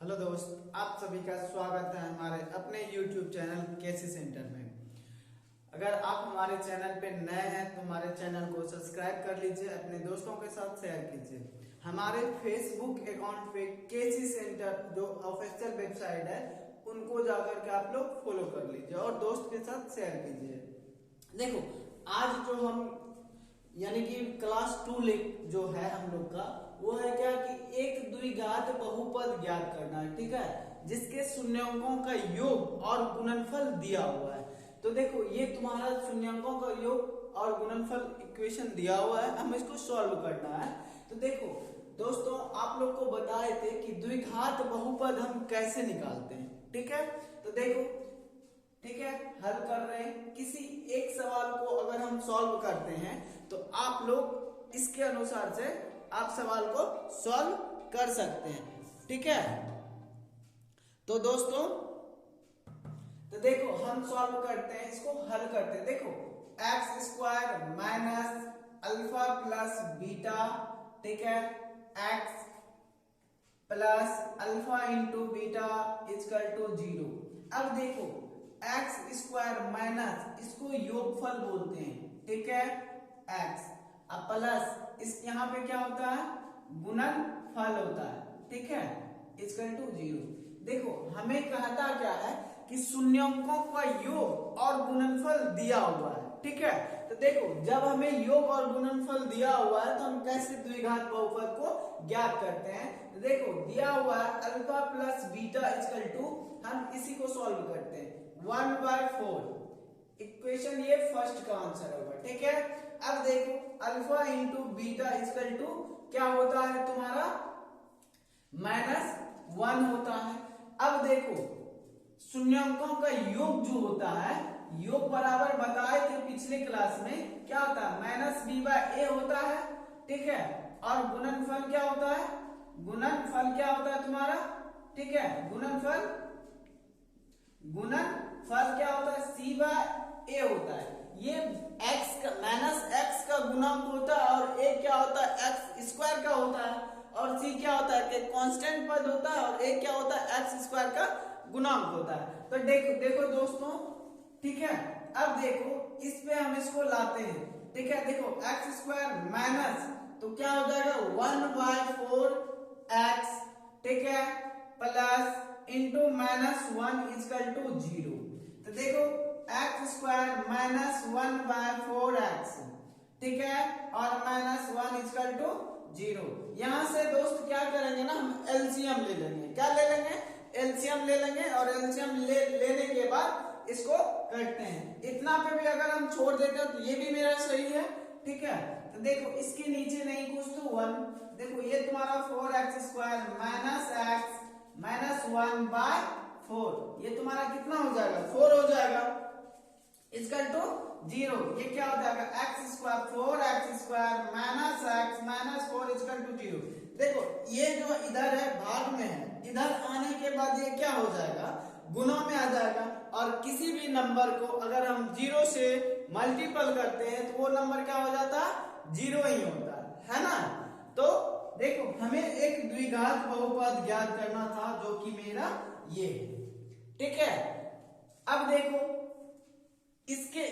Hello दोस्त, आप सभी का स्वागत है हमारे अपने YouTube चैनल केसी सेंटर में। अगर आप हमारे चैनल पे नए हैं तो हमारे चैनल को सब्सक्राइब कर लीजिए, अपने दोस्तों के साथ शेयर कीजिए। हमारे फेसबुक अकाउंट पे केसी सेंटर जो ऑफिशियल वेबसाइट है उनको जाकर के आप लोग फॉलो कर लीजिए और दोस्त के साथ शेयर कीजिए। देखो, आज जो हम यानी कि क्लास 2 जो है हम लोग का वो है क्या कि एक द्विघात बहुपद ज्ञात करना है, ठीक है, जिसके शून्यंकों का योग और गुणनफल दिया हुआ है। तो देखो, ये तुम्हारा शून्यंकों का योग और गुणनफल इक्वेशन दिया हुआ है, हमें इसको सॉल्व करना है। तो देखो दोस्तों, आप लोग को बताए थे कि द्विघात बहुपद हम कैसे निकालते हैं, ठीक है। तो देखो, ठीक है, हल कर रहे हैं। किसी एक सवाल को अगर हम सॉल्व करते हैं तो आप लोग इसके अनुसार से आप सवाल को सॉल्व कर सकते हैं, ठीक है। तो दोस्तों, तो देखो हम सॉल्व करते हैं, इसको हल करते हैं। देखो, x square minus alpha plus beta, ठीक है, x plus alpha into beta equal to 0। अब देखो, एक्स स्क्वायर माइनस इसको योगफल बोलते हैं, ठीक है, एक्स, अब प्लस इस यहाँ पे क्या होता है, गुणनफल होता है, ठीक है, इक्वल टू 0। देखो, हमें कहता क्या है कि शून्यंकों का योग और गुणनफल दिया हुआ है, ठीक है। तो देखो, जब हमें योग और गुणनफल दिया हुआ है तो हम कैसे द्विघात बहुपद को ज्ञात करते हैं। तो देखो, दिया हुआ है alpha plus beta equal to, हम इसी को सॉल्व करते हैं 1/4। इक्वेशन ये फर्स्ट का आंसर होगा, ठीक है। अब देखो, alpha into beta equal to क्या होता है तुम्हारा, -1 होता है। अब देखो, शून्यंकों का योग जो होता है, योग बराबर बताए थे पिछले क्लास में, क्या होता है, -b/a होता है, ठीक है। और गुणनफल क्या होता है, गुणनफल क्या होता है तुम्हारा, ठीक है, गुणनफल क्या होता है, c/a होता है। ये x का -x का गुणांक होता है और a क्या होता है, x स्क्वायर का होता है, और c क्या होता है कि कांस्टेंट पद होता है, और a क्या होता है, x स्क्वायर का गुणांक होता है। तो देखो दोस्तों, ठीक है। अब देखो, इस पे हम इसको लाते हैं, ठीक है। देखो, x स्क्वायर माइनस तो क्या हो जाएगा 1/4x, ठीक है, प्लस इंटू -1 इक्वल टू 0। तो देखो, एक्स स्क्वायर माइनस 1/4x, ठीक है, और -1 इक्वल टू 0। यहां से दोस्त क्या करेंगे ना, हम एलसीएम ले लेंगे। क्या ले लेंगे, एलसीएम ले लेंगे, और एलसीएम लेने के बाद इसको करते हैं। इतना पे भी अगर हम छोड़ देते हैं तो ये भी मेरा सही है, ठीक है। तो देखो, इसके नीचे नहीं कुछ तो 1। देखो, ये तुम्हारा 4x square minus x minus 1/4, ये तुम्हारा कितना हो जाएगा, 4 हो जाएगा, इक्वल टू 0। ये क्या हो जाएगा, x square 4x square minus x minus 4 equal to 0। देखो, ये जो इधर है भाग में है, इधर आने के बाद ये क्या हो जाएगा, गुणा में आ जाएगा। और किसी भी नंबर को अगर हम 0 से मल्टीपल करते हैं तो वो नंबर क्या हो जाता है, 0 ही होता है ना। तो देखो, हमें एक द्विघात बहुपद ज्ञात करना था जो कि मेरा ये, ठीक है। अब देखो, इसके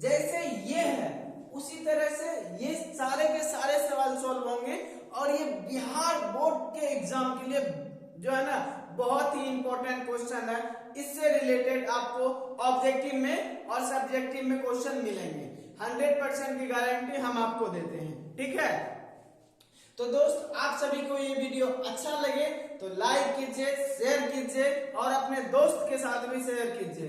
जैसे ये है उसी तरह से ये सारे के सारे सवाल सॉल्व होंगे, और ये बिहार बोर्ड के एग्जाम के लिए जो है ना बहुत ही इंपॉर्टेंट क्वेश्चन है। इससे रिलेटेड आपको ऑब्जेक्टिव में और सब्जेक्टिव में क्वेश्चन मिलेंगे। 100% की गारंटी हम आपको देते हैं, ठीक है। तो दोस्त, आप सभी को ये वीडियो अच्छा लगे तो लाइक कीजिए, शेयर कीजिए और अपने दोस्त के साथ भी शेयर कीजिए।